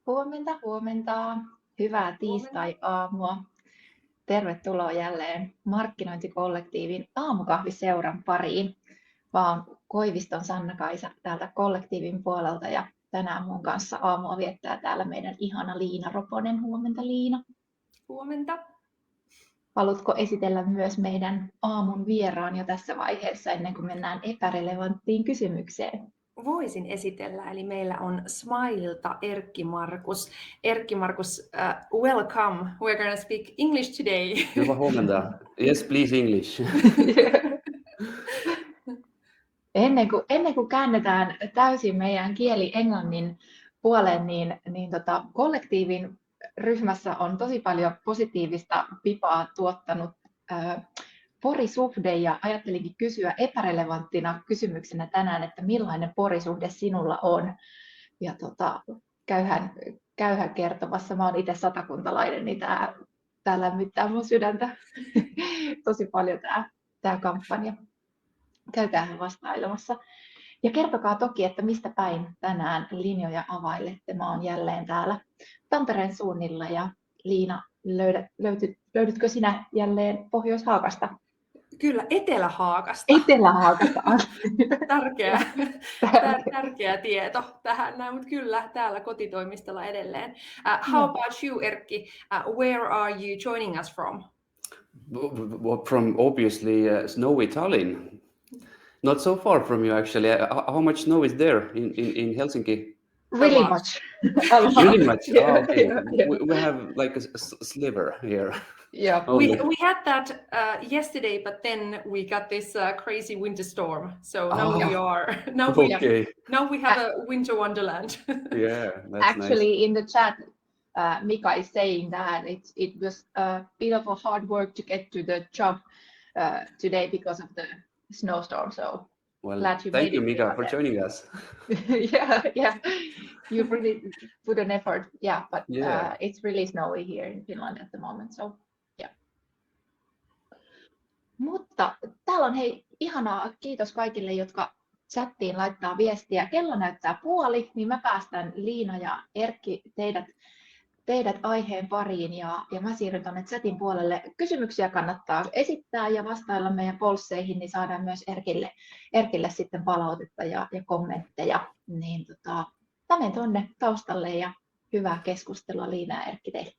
Huomenta, huomenta. Hyvää tiistai-aamua. Tervetuloa jälleen markkinointikollektiivin Aamukahviseuran pariin. Mä oon Koiviston Sanna-Kaisa täältä kollektiivin puolelta ja tänään mun kanssa aamua viettää täällä meidän ihana Liina Roponen. Huomenta, Liina. Huomenta. Haluatko esitellä myös meidän aamun vieraan jo tässä vaiheessa ennen kuin mennään epärelevanttiin kysymykseen? Voisin esitellä, eli meillä on Smilelta Erkki Markus. Erkki Markus, welcome. We're going to speak English today. Hyvää huomenta. Yes, please English. Ennen kuin käännetään täysin meidän kieli englannin puoleen, niin kollektiivin ryhmässä on tosi paljon positiivista pipaa tuottanut porisuhde, ja ajattelinkin kysyä epärelevanttina kysymyksenä tänään, että millainen porisuhde sinulla on. Ja käyhän kertomassa. Mä oon itse satakuntalainen, niin tää lämmittää mun sydäntä tosi paljon tää kampanja. Käykäähän vastailemassa. Ja kertokaa toki, että mistä päin tänään linjoja availette. Mä oon jälleen täällä Tampereen suunnilla, ja Liina, löydytkö sinä jälleen Pohjois-Haakasta? Kyllä, Etelä-Haakasta. Etelä-Haakasta. Tärkeä tieto tähän näin, mutta kyllä täällä kotitoimistolla edelleen. How about you, Erkki? Where are you joining us from? From obviously snowy Tallinn. Not so far from you actually. How much snow is there in Helsinki? Really much. Really much. Yeah, Oh, okay. yeah. We have like a sliver here. Yeah. We had that yesterday, but then we got this crazy winter storm. So now we have a winter wonderland. Yeah, that's actually nice. In the chat, Mika is saying that it was a bit of a hard work to get to the job today because of the snowstorm. So Well, glad you thank made you, it Mika, for there. joining us. yeah. You really put an effort. Yeah, but Yeah. it's really snowy here in Finland at the moment. So yeah. Mutta täällä on ihanaa. Kiitos kaikille, jotka chattiin laittaa viestiä. Kello näyttää puoli, niin mä päästän Liina ja Erkki teidät aiheen pariin, ja mä siirryn tuonne chatin puolelle. Kysymyksiä kannattaa esittää ja vastailla meidän polsseihin, niin saadaan myös Erkille sitten palautetta ja kommentteja. Niin mä menen tuonne taustalle, ja hyvää keskustelua Liina ja Erkki teille.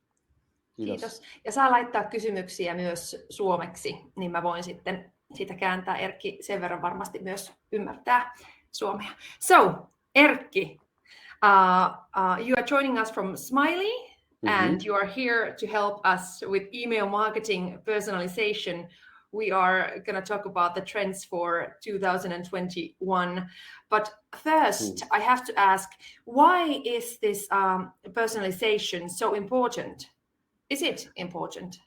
Kiitos. Ja saa laittaa kysymyksiä myös suomeksi, niin mä voin sitten sitä kääntää. Erkki sen verran varmasti myös ymmärtää suomea. So, Erkki, you are joining us from Smaily. And you are here to help us with email marketing personalization. We are going to talk about the trends for 2021. But first, I have to ask, why is this personalization so important? Is it important?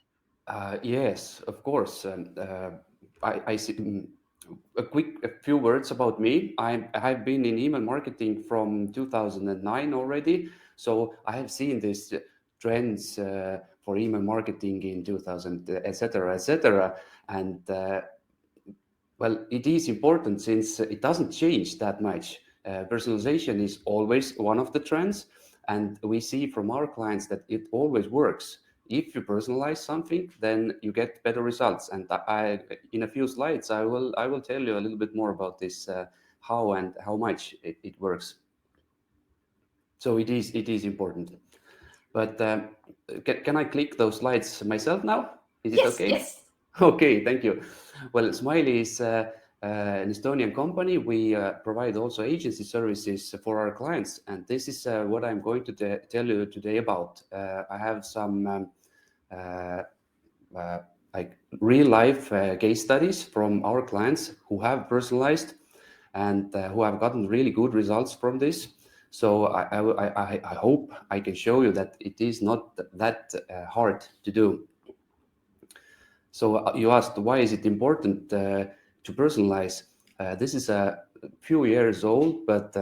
Yes, of course. I see, a few words about me. I have been in email marketing from 2009 already. So I have seen this trends for email marketing in 2000, etc. And well, it is important since it doesn't change that much. Personalization is always one of the trends, and we see from our clients that it always works. If you personalize something, then you get better results. And in a few slides, I will tell you a little bit more about this, how and how much it works. So it is important. But can I click those slides myself now? Is it okay? Yes. Okay, thank you. Well, Smaily is an Estonian company. We provide also agency services for our clients. And this is what I'm going to tell you today about. I have some like real life case studies from our clients who have personalized and who have gotten really good results from this. So I hope I can show you that it is not that hard to do. So you asked, why is it important to personalize? This is a few years old, but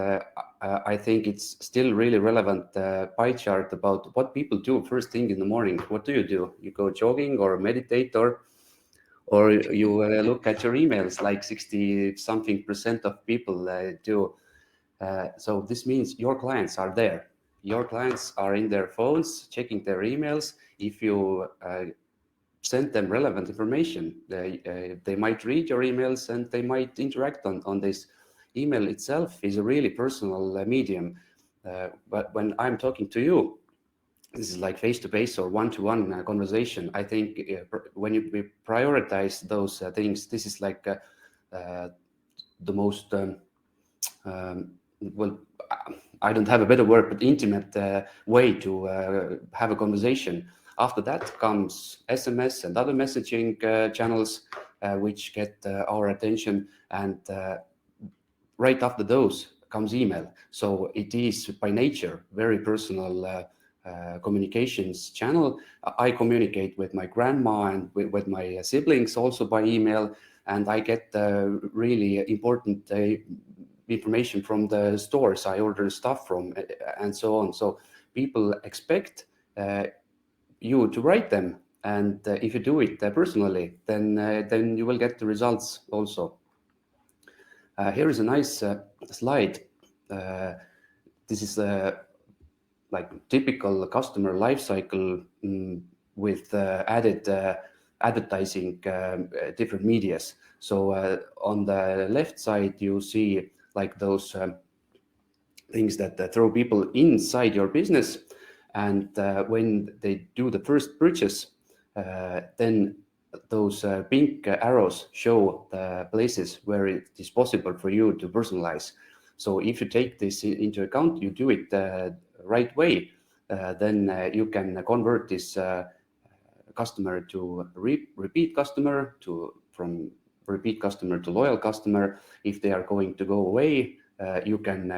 I think it's still really relevant pie chart about what people do first thing in the morning. What do? You go jogging or meditate, or you look at your emails, like 60-something% of people do. So this means your clients are there. your clients are in their phones checking their emails, if you send them relevant information, they might read your emails and they might interact on this. Email itself is a really personal medium, but when I'm talking to you, this is like face-to-face or one-to-one conversation. I think when you prioritize those things, this is like the most well, I don't have a better word, but intimate way to have a conversation. After that comes SMS and other messaging channels which get our attention, and right after those comes email. So it is by nature very personal communications channel. I communicate with my grandma and with my siblings also by email, and I get really important information from the stores I order stuff from, and so on. So people expect you to write them, and if you do it personally, then you will get the results also. Here is a nice slide. This is like typical customer life cycle with added advertising different medias. So on the left side you see like those things that throw people inside your business, and when they do the first purchase, then those pink arrows show the places where it is possible for you to personalize. So if you take this into account, you do it the right way, then you can convert this customer to repeat customer, from repeat customer to loyal customer. If they are going to go away, you can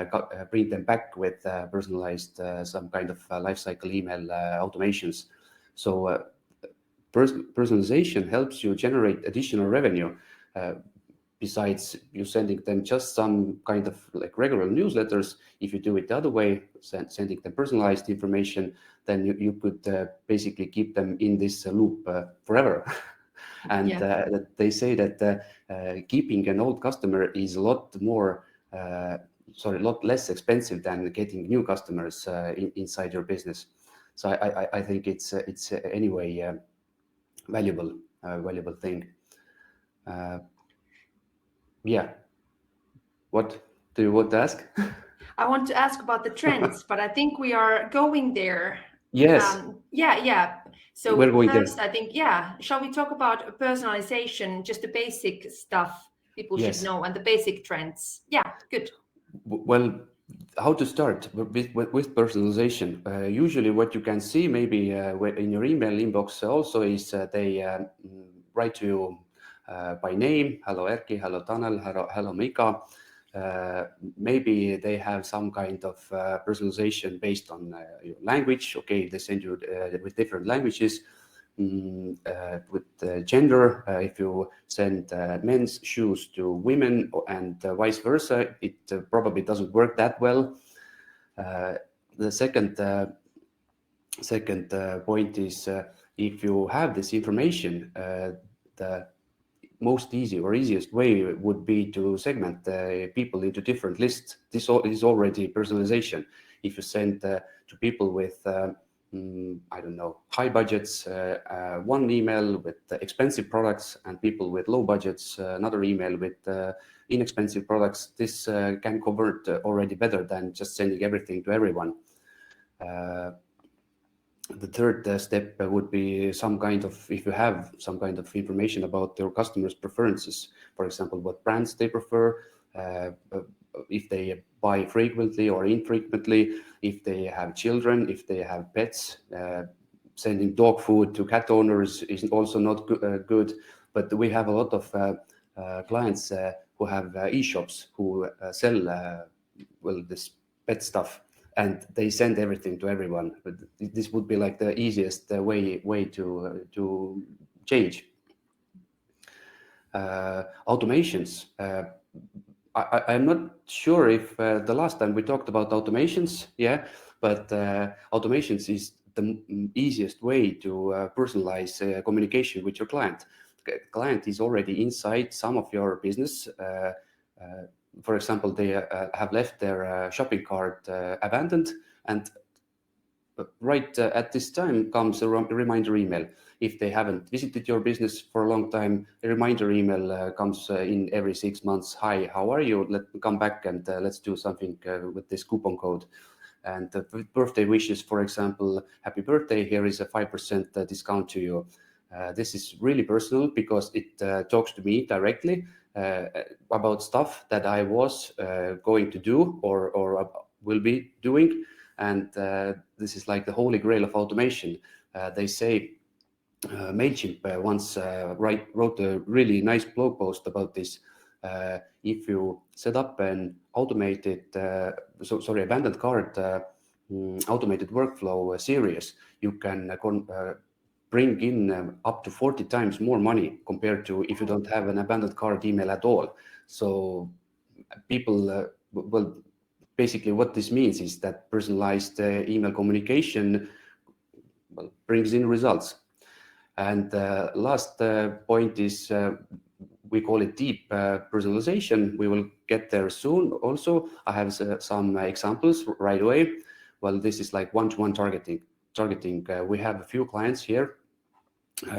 bring them back with personalized some kind of lifecycle email automations. So personalization helps you generate additional revenue. Besides you sending them just some kind of like regular newsletters, if you do it the other way, sending them personalized information, then you could basically keep them in this loop forever. And they say that keeping an old customer is a lot less expensive than getting new customers inside your business. So I think it's anyway valuable thing. Yeah. What do you want to ask? I want to ask about the trends, but I think we are going there. Yes. Yeah. So We're going first, there. I think, shall we talk about personalization, just the basic stuff people should know, and the basic trends? Yeah, good. Well, how to start with personalization? Usually what you can see maybe in your email inbox also is they write to you by name. Hello Erkki, hello Tanel, hello Mika. Maybe they have some kind of personalization based on your language. Okay, they send you with different languages. With gender, if you send men's shoes to women and vice versa, it probably doesn't work that well. The second point is if you have this information, the most easiest way would be to segment people into different lists. This is already personalization. If you send to people with I don't know, high budgets, one email with expensive products, and people with low budgets, another email with inexpensive products, this can convert already better than just sending everything to everyone. The third step would be some kind of, if you have some kind of information about your customers' preferences, for example, what brands they prefer, if they buy frequently or infrequently, if they have children, if they have pets. Sending dog food to cat owners is also not good, but we have a lot of clients who have e-shops who sell this pet stuff, and they send everything to everyone. But this would be like the easiest way to change. Automations. I'm not sure if the last time we talked about automations, but automations is the easiest way to personalize communication with your client. The client is already inside some of your business. For example, they have left their shopping cart abandoned, and right at this time comes a reminder email. If they haven't visited your business for a long time, a reminder email comes in every 6 months. Hi, how are you? Let me come back and let's do something with this coupon code. And birthday wishes, for example, happy birthday, here is a 5% discount to you. This is really personal because it talks to me directly about stuff that I was going to do or will be doing. And this is like the holy grail of automation. They say MailChimp once wrote a really nice blog post about this. If you set up an automated, abandoned cart automated workflow series, you can bring in up to 40 times more money compared to if you don't have an abandoned cart email at all. So people, well, basically what this means is that personalized email communication brings in results. And last point is we call it deep personalization. We will get there soon. Also, I have some examples right away. Well, this is like one-to-one targeting. We have a few clients here,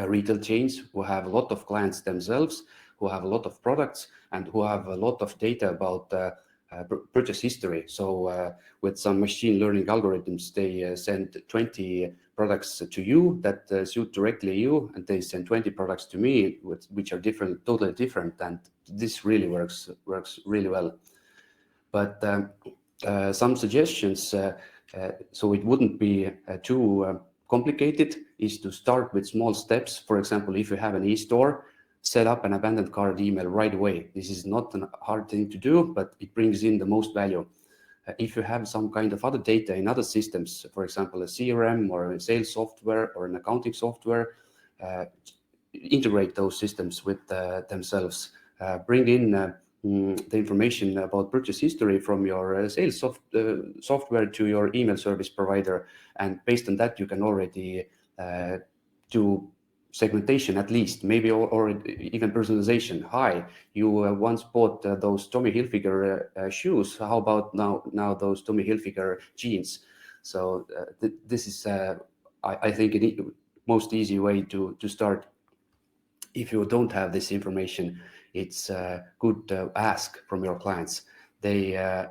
retail chains who have a lot of clients themselves, who have a lot of products, and who have a lot of data about purchase history. So with some machine learning algorithms, they send 20 products to you that suit directly you, and they send 20 products to me, which are different, totally different. And this really works really well. But some suggestions, so it wouldn't be too complicated, is to start with small steps. For example, if you have an e-store, set up an abandoned cart email right away. This is not a hard thing to do, but it brings in the most value. If you have some kind of other data in other systems, for example, a CRM or a sales software or an accounting software, integrate those systems with themselves. Bring in the information about purchase history from your sales software to your email service provider. And based on that, you can already do segmentation, at least, maybe, or even personalization. Hi, you once bought those Tommy Hilfiger shoes. How about now those Tommy Hilfiger jeans? So this is, I think, the most easy way to start. If you don't have this information, it's good to ask from your clients. They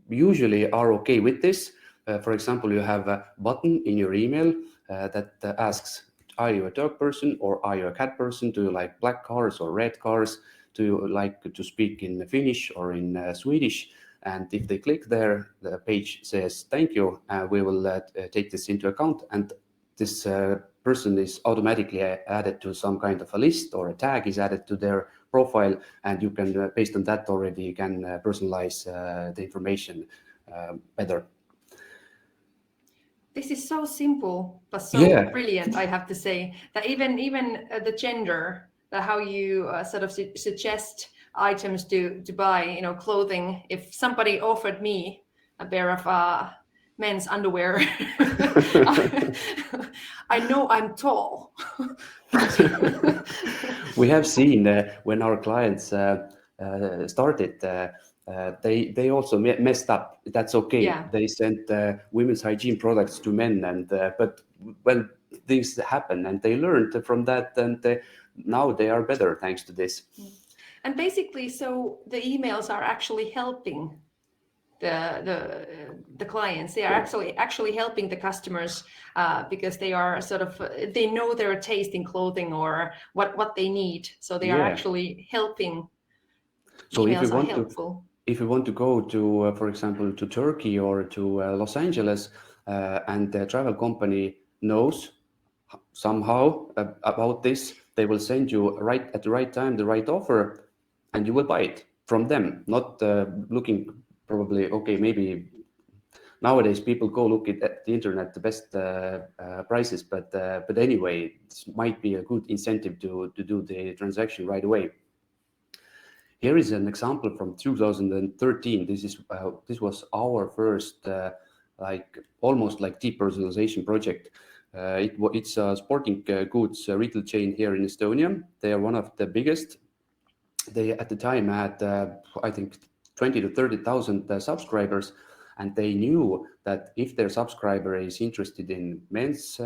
usually are okay with this. For example, you have a button in your email that asks, are you a dog person or are you a cat person? Do you like black cars or red cars? Do you like to speak in Finnish or in Swedish? And if they click there, the page says, thank you, we will take this into account. And this person is automatically added to some kind of a list, or a tag is added to their profile. And you can, based on that already, you can personalize the information better. This is so simple, but so brilliant, I have to say, that even the gender, how you sort of suggest items to buy, clothing. If somebody offered me a pair of men's underwear, I know I'm tall. We have seen when our clients started, they also messed up. That's okay. Yeah. They sent women's hygiene products to men, and but when things happen, and they learned from that, and now they are better thanks to this. And basically, so the emails are actually helping the clients. They are actually helping the customers because they are they know their taste in clothing or what they need. So they are actually helping. So if you want to go to, for example, to Turkey or to Los Angeles, and the travel company knows somehow about this, they will send you right at the right time the right offer, and you will buy it from them. Not looking probably, okay, maybe nowadays people go look at the internet the best prices, but anyway, this might be a good incentive to do the transaction right away. Here is an example from 2013. This was our first almost like deep personalization project. It's a sporting goods retail chain here in Estonia. They are one of the biggest. They at the time had I think 20 to 30,000 subscribers, and they knew that if their subscriber is interested in men's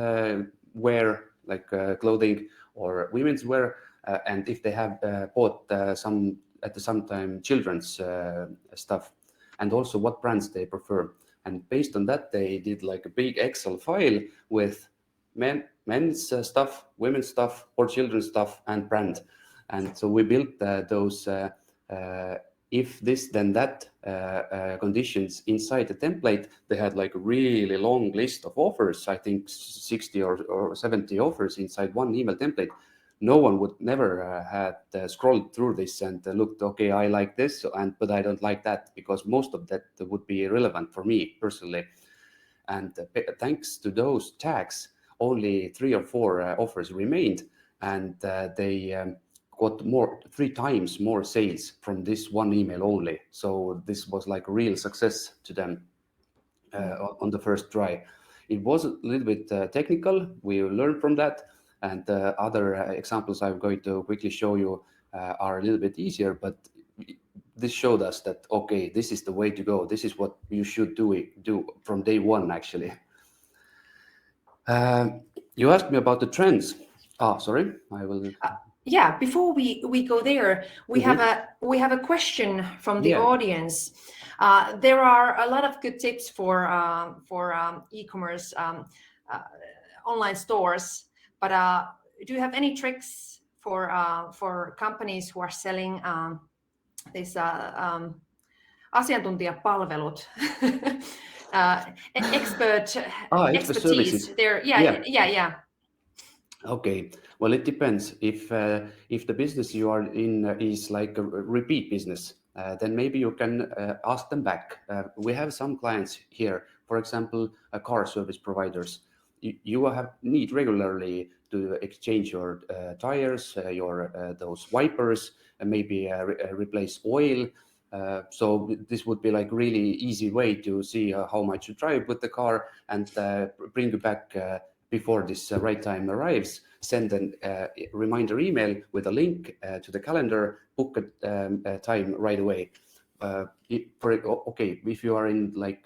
wear, like clothing, or women's wear, and if they have bought some at the same time children's stuff, and also what brands they prefer. And based on that, they did like a big Excel file with men's stuff, women's stuff, or children's stuff, and brand. And so we built those if this then that conditions inside the template. They had like a really long list of offers, I think 60 or 70 offers inside one email template. No one would never had scrolled through this and looked, okay, I like this, but I don't like that, because most of that would be irrelevant for me personally. And thanks to those tags, only 3 or 4 offers remained, and they got 3 times more sales from this one email only. So this was like a real success to them on the first try. It was a little bit technical. We learned from that. And other examples I'm going to quickly show you are a little bit easier, but this showed us that, okay, this is the way to go. This is what you should do from day one, actually. You asked me about the trends. Sorry, I will. Yeah, before we go there, we have a question from the audience. There are a lot of good tips for e-commerce online stores. But do you have any tricks for companies who are selling these asiantuntijapalvelut, expertise services. there? Yeah. Okay, well, it depends. If the business you are in is like a repeat business, then maybe you can ask them back. We have some clients here, for example, car service providers. You need regularly to exchange your tires, your those wipers, and maybe replace oil. So this would be like really easy way to see how much you drive with the car, and bring you back before this right time arrives. Send a reminder email with a link to the calendar, book a time right away. If you are in like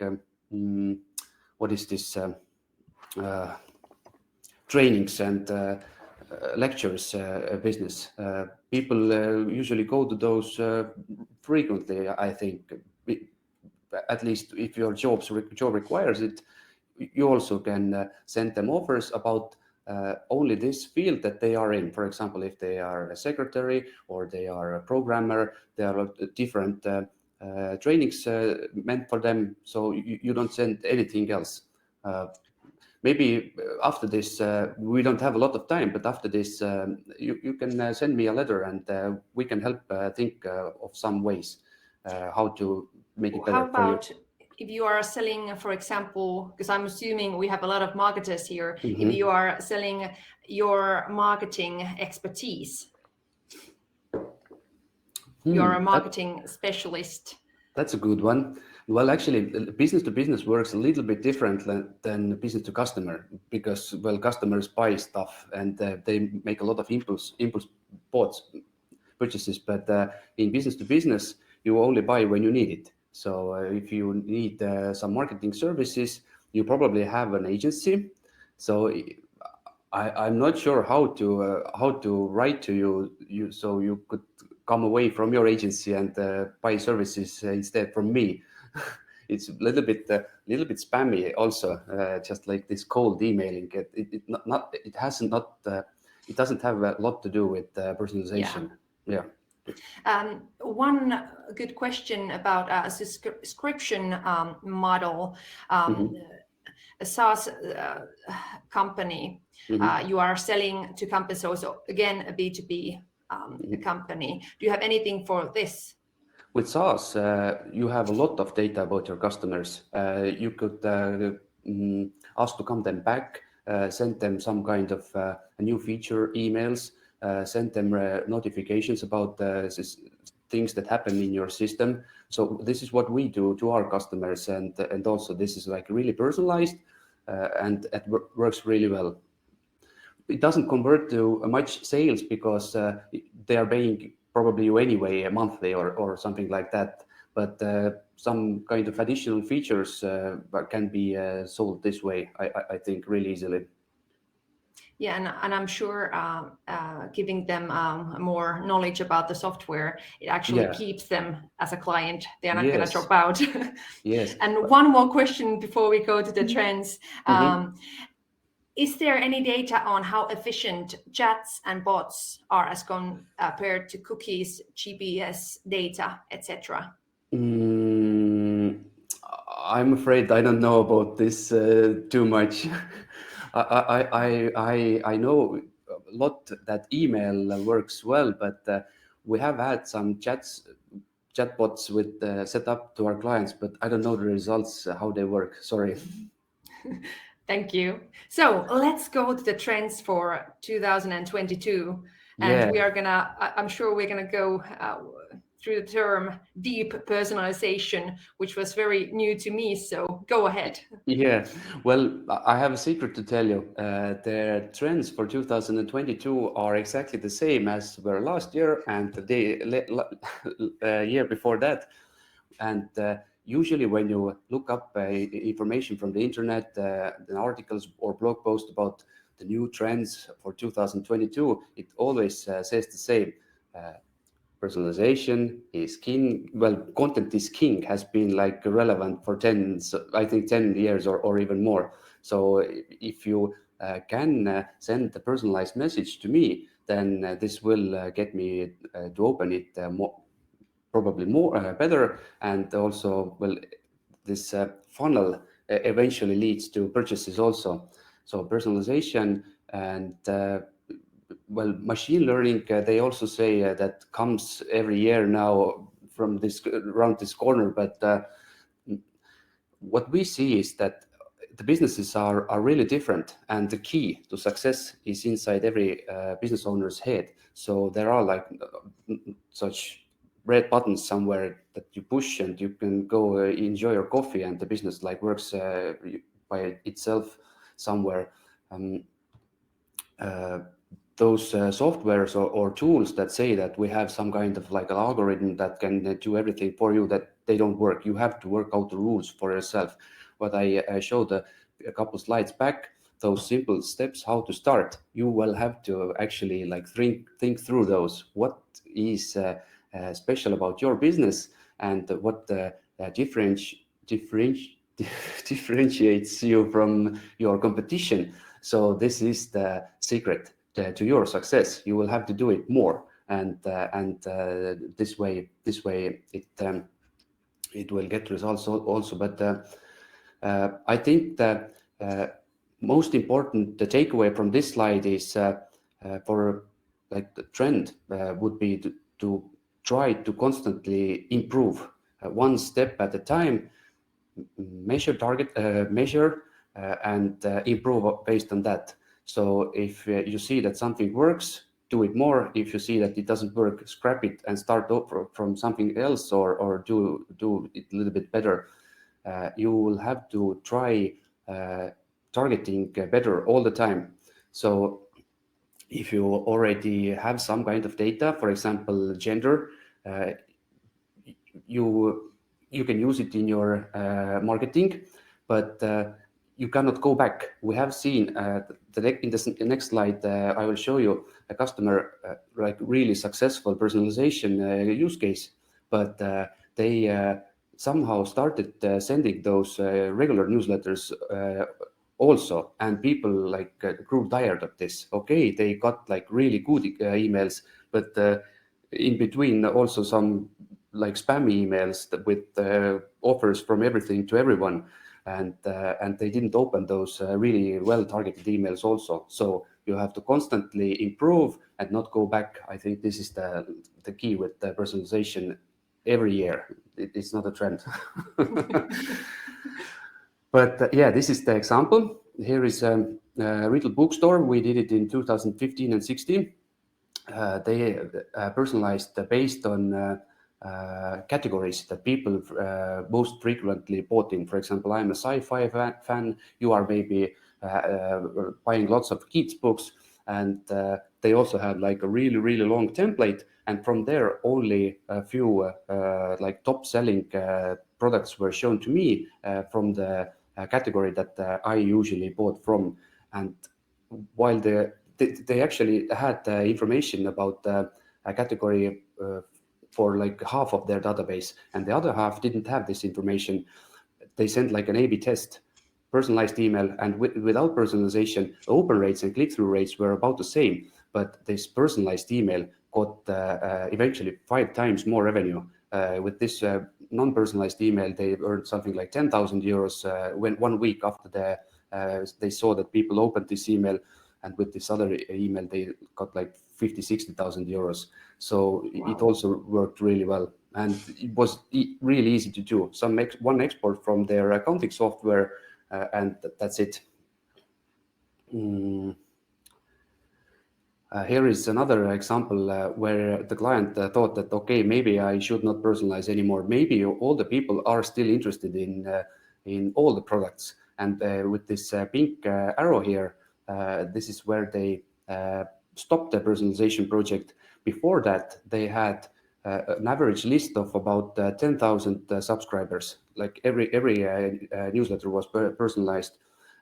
what is this? Trainings and lectures business. People usually go to those frequently, I think. At least if your job requires it, you also can send them offers about only this field that they are in. For example, if they are a secretary or they are a programmer, there are different trainings meant for them. So you don't send anything else. Maybe after this, we don't have a lot of time, but after this, you can send me a letter, and we can help think of some ways how to make it better. How about if you are selling, for example, because I'm assuming we have a lot of marketers here, if you are selling your marketing expertise, you're a marketing specialist. That's a good one. Well, actually, business to business works a little bit different than business to customer, because, well, customers buy stuff and they make a lot of impulse purchases. But in business to business, you only buy when you need it. So if you need some marketing services, you probably have an agency. So I'm not sure how to write to you so you could come away from your agency and buy services instead from me. It's a little bit spammy also, just like this cold emailing. It doesn't have a lot to do with personalization. Yeah. One good question about a subscription model. A SaaS company, you are selling to companies, so again a B2B company. Do you have anything for this? With SaaS, you have a lot of data about your customers. You could ask to come them back, send them some kind of a new feature emails, send them notifications about things that happen in your system. So this is what we do to our customers, and also this is like really personalized, and it works really well. It doesn't convert to much sales because they are paying probably you anyway monthly or something like that. But some kind of additional features can be sold this way, I think, really easily. Yeah, and I'm sure giving them more knowledge about the software, it actually keeps them as a client. They're not going to drop out. Yes. And one more question before we go to the trends. Is there any data on how efficient chats and bots are as compared to cookies, GPS data, etc.? I'm afraid I don't know about this too much. I know a lot that email works well, but we have had some chatbots with set up to our clients, but I don't know the results, how they work. Sorry. Thank you. So let's go to the trends for 2022. And we are I'm sure we're gonna go through the term deep personalization, which was very new to me. So go ahead. Yeah, well, I have a secret to tell you. The trends for 2022 are exactly the same as were last year and the year before that. And usually when you look up information from the internet, the articles or blog posts about the new trends for 2022, it always says the same. Personalization is king. Well, content is king has been like relevant for 10 years or even more. So if you can send a personalized message to me, then this will get me to open it probably better, and also, well, this funnel eventually leads to purchases also. So personalization and well, machine learning, they also say that comes every year now from this around this corner. But what we see is that the businesses are really different, and the key to success is inside every business owner's head. So there are like such red buttons somewhere that you push, and you can go enjoy your coffee, and the business like works by itself somewhere. Those softwares or tools that say that we have some kind of like an algorithm that can do everything for you, that they don't work. You have to work out the rules for yourself. What I showed a couple slides back, those simple steps how to start, you will have to actually like think through those. What is special about your business, and what differentiates you from your competition. So this is the secret to your success. You will have to do it more, and this way it will get results also. But I think that most important the takeaway from this slide is for like the trend would be to try to constantly improve one step at a time, measure and improve based on that. So if you see that something works, do it more. If you see that it doesn't work, scrap it and start over from something else, or do it a little bit better. You will have to try targeting better all the time. So if you already have some kind of data, for example, gender, you can use it in your marketing, but you cannot go back. We have seen in the next slide, I will show you a customer like really successful personalization use case, but they somehow started sending those regular newsletters also, and people like grew tired of this. Okay, they got like really good emails, but in between also some like spam emails with offers from everything to everyone, and they didn't open those really well targeted emails also. So you have to constantly improve and not go back. I think this is the key with the personalization every year. It's not a trend. But yeah, this is the example. Here is a retail bookstore. We did it in 2015 and 16. They personalized based on categories that people most frequently bought in. For example, I'm a sci-fi fan. You are maybe buying lots of kids books, and they also had like a really long template. And from there, only a few like top selling products were shown to me from the category that I usually bought from. And while they actually had information about a category for like half of their database, and the other half didn't have this information, they sent like an A/B test, personalized email, and without personalization, open rates and click-through rates were about the same. But this personalized email got eventually 5 times more revenue. With this non-personalized email, they earned something like 10,000 euros when 1 week after they saw that people opened this email. And with this other email, they got like 50,000-60,000 euros. So Wow. it also worked really well. And it was really easy to do. One export from their accounting software, and that's it. Here is another example where the client thought that, okay, maybe I should not personalize anymore. Maybe all the people are still interested in all the products. And with this pink arrow here, this is where they stopped the personalization project. Before that, they had an average list of about 10,000 subscribers. Like every newsletter was personalized,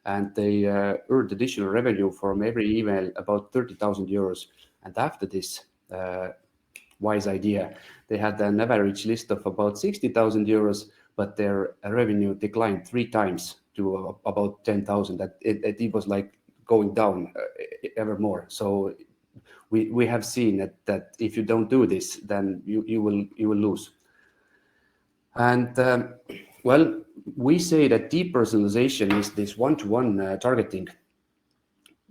and they earned additional revenue from every email, about 30,000 euros. And after this wise idea, they had an average list of about 60,000 euros, but their revenue declined 3 times to about 10,000. It was like going down ever more. So we have seen that if you don't do this, then you will lose. And well, we say that deep personalization is this one-to-one targeting.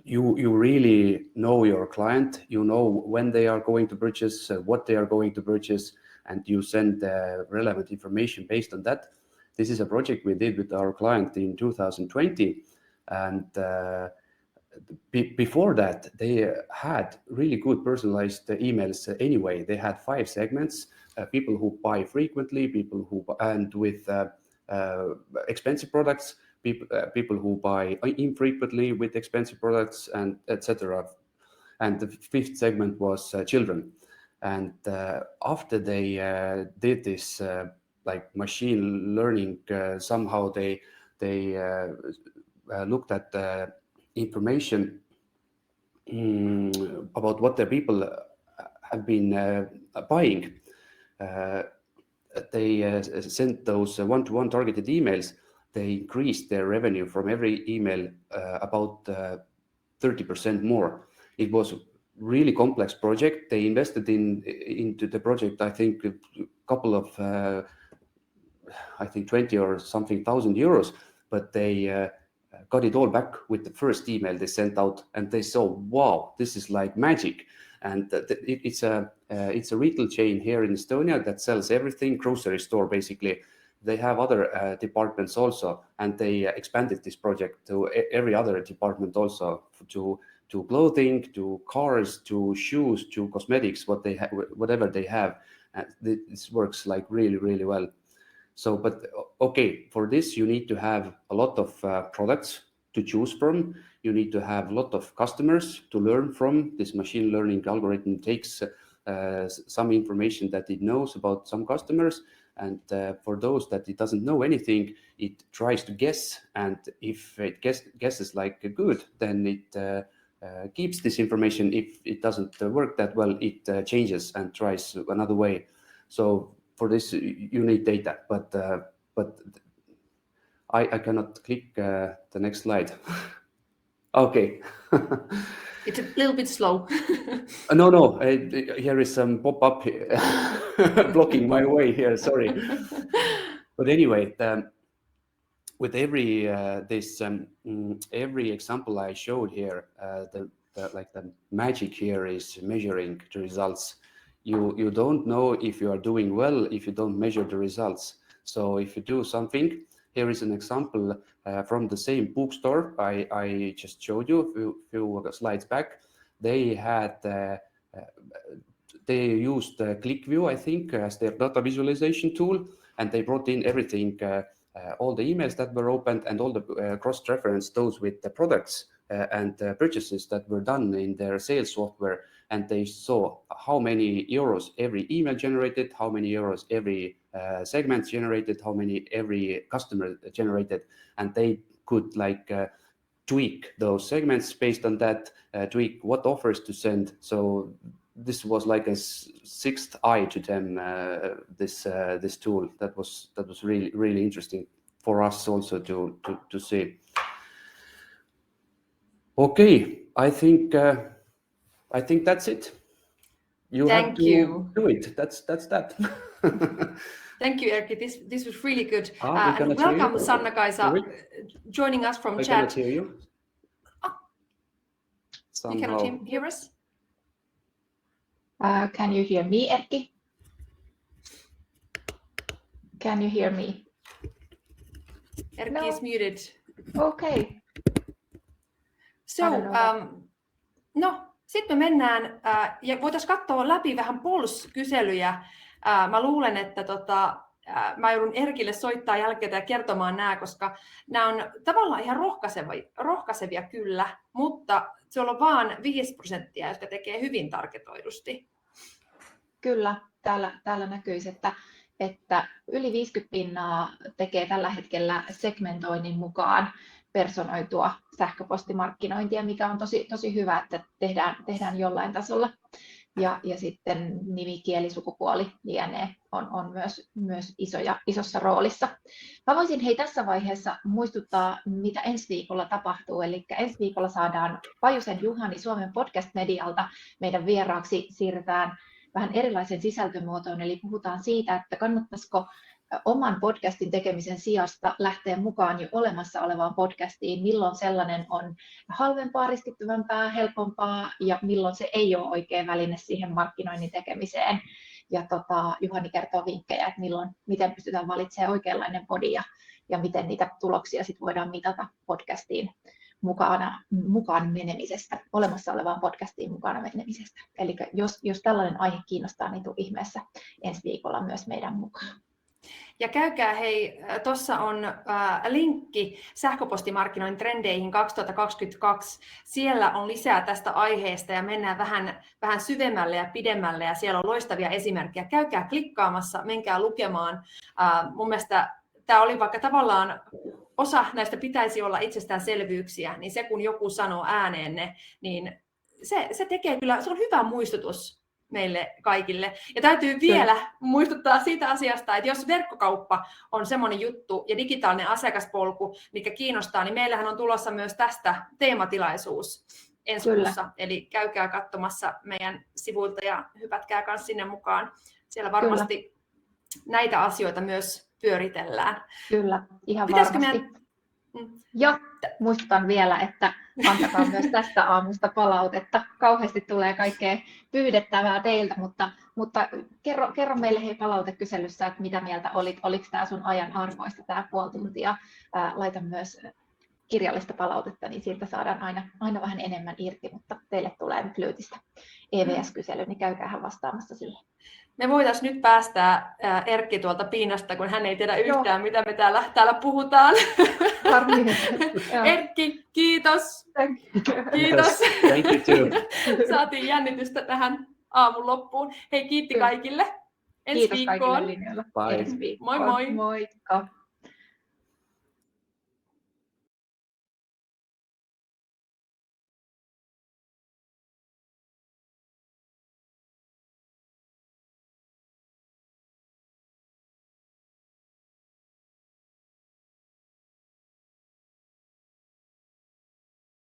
You really know your client, you know when they are going to purchase, what they are going to purchase, and you send relevant information based on that. This is a project we did with our client in 2020, and before that, they had really good personalized emails anyway. They had 5 segments: people who buy frequently, people who and with expensive products, people who buy infrequently with expensive products, and etc. And the 5th segment was children. And after they did this like machine learning, somehow they looked at the information about what the people have been buying. They sent those one-to-one targeted emails. They increased their revenue from every email about 30% more. It was a really complex project. They invested into the project, I think, a couple of, I think 20 or something thousand euros, but they got it all back with the first email they sent out, and they saw, wow, this is like magic. And it's a retail chain here in Estonia that sells everything, grocery store basically. They have other departments also, and they expanded this project to every other department also, to clothing, to cars, to shoes, to cosmetics, whatever they have. This works like really, really well. So, but okay, for this you need to have a lot of products to choose from. You need to have a lot of customers to learn from. This machine learning algorithm takes some information that it knows about some customers, and for those that it doesn't know anything, it tries to guess. And if it guesses like good, then it keeps this information. If it doesn't work that well, it changes and tries another way. So for this you need data, but I cannot click the next slide. Okay. It's a little bit slow. No, here is some pop-up blocking my way here, sorry. But anyway, with every every example I showed here, the magic here is measuring the results. You don't know if you are doing well if you don't measure the results. So if you do something, here is an example from the same bookstore I just showed you a few slides back. They had they used ClickView, I think, as their data visualization tool, and they brought in everything, all the emails that were opened and all the cross-reference those with the products and purchases that were done in their sales software. And they saw how many euros every email generated, how many euros every segments generated, how many every customer generated, and they could tweak those segments based on that, tweak what offers to send. So this was like a sixth eye to them, this tool. That was really, really interesting for us also to see. Okay, I think that's it. You have to do it. That's that. Thank you, Erkki. This was really good. Welcome, Sanna-Kaisa, joining us from chat. I cannot hear you. You cannot hear us? Can you hear me, Erkki? Can you hear me? Erkki is muted. Okay. So, sitten me mennään ja voitaisiin katsoa läpi vähän Polls-kyselyjä. Mä luulen, että mä joudun Erkille soittaa jälkeen ja kertomaan nämä, koska nämä on tavallaan ihan rohkaisevia kyllä, mutta siellä on vaan 5%, jotka tekee hyvin targetoidusti. Kyllä, täällä näkyisi, että yli 50% tekee tällä hetkellä segmentoinnin mukaan personoitua sähköpostimarkkinointia, mikä on tosi hyvä, että tehdään jollain tasolla. Ja sitten nimi, kieli, sukupuoli lienee on myös isossa roolissa. Mä voisin tässä vaiheessa muistuttaa, mitä ensi viikolla tapahtuu. Eli ensi viikolla saadaan Pajusen Juhani Suomen podcast-medialta meidän vieraaksi, siirrytään vähän erilaisen sisältömuotoon. Eli puhutaan siitä, että kannattaisiko oman podcastin tekemisen sijasta lähteä mukaan jo olemassa olevaan podcastiin, milloin sellainen on halvempaa, riskittömämpää, helpompaa ja milloin se ei ole oikea väline siihen markkinoinnin tekemiseen. Ja Juhani kertoo vinkkejä, että miten pystytään valitsemaan oikeanlainen podi ja miten niitä tuloksia sit voidaan mitata podcastiin mukaan menemisestä, olemassa olevaan podcastiin mukana menemisestä. Eli jos tällainen aihe kiinnostaa, niin tuu ihmeessä ensi viikolla myös meidän mukaan. Ja käykää hei, tuossa on linkki Sähköpostimarkkinoinnin trendeihin 2022. Siellä on lisää tästä aiheesta ja mennään vähän syvemmälle ja pidemmälle ja siellä on loistavia esimerkkejä. Käykää klikkaamassa, menkää lukemaan. Mun mielestä tämä oli vaikka tavallaan osa näistä pitäisi olla itsestäänselvyyksiä, niin se kun joku sanoo ääneen ne, niin se tekee kyllä, se on hyvä muistutus meille kaikille. Ja täytyy vielä muistuttaa siitä asiasta, että jos verkkokauppa on semmoinen juttu ja digitaalinen asiakaspolku, mikä kiinnostaa, niin meillähän on tulossa myös tästä teematilaisuus ensi kuussa. Eli käykää katsomassa meidän sivuilta ja hypätkää myös sinne mukaan. Siellä varmasti näitä asioita myös pyöritellään. Kyllä, ihan varmasti. Ja muistutan vielä, että antakaa myös tästä aamusta palautetta. Kauheasti tulee kaikkea pyydettävää teiltä, mutta kerro meille hei palautekyselyssä, että mitä mieltä olit. Oliko tämä sun ajan arvoista tämä puoli tuntia? Laita myös kirjallista palautetta, niin siitä saadaan aina vähän enemmän irti, mutta teille tulee nyt Lyytistä EVS-kysely, niin käykäähän vastaamassa siihen. Me voitaisiin nyt päästää Erkki tuolta piinasta, kun hän ei tiedä yhtään, mitä me täällä puhutaan. Erkki, kiitos. Kiitos. Thank you too. Saatiin jännitystä tähän aamun loppuun. Hei, kiitti kaikille. Ensi Kiitos viikkoon. kaikille linjoilla. Bye. Ensi viikkoon. Moi moi. Moikka.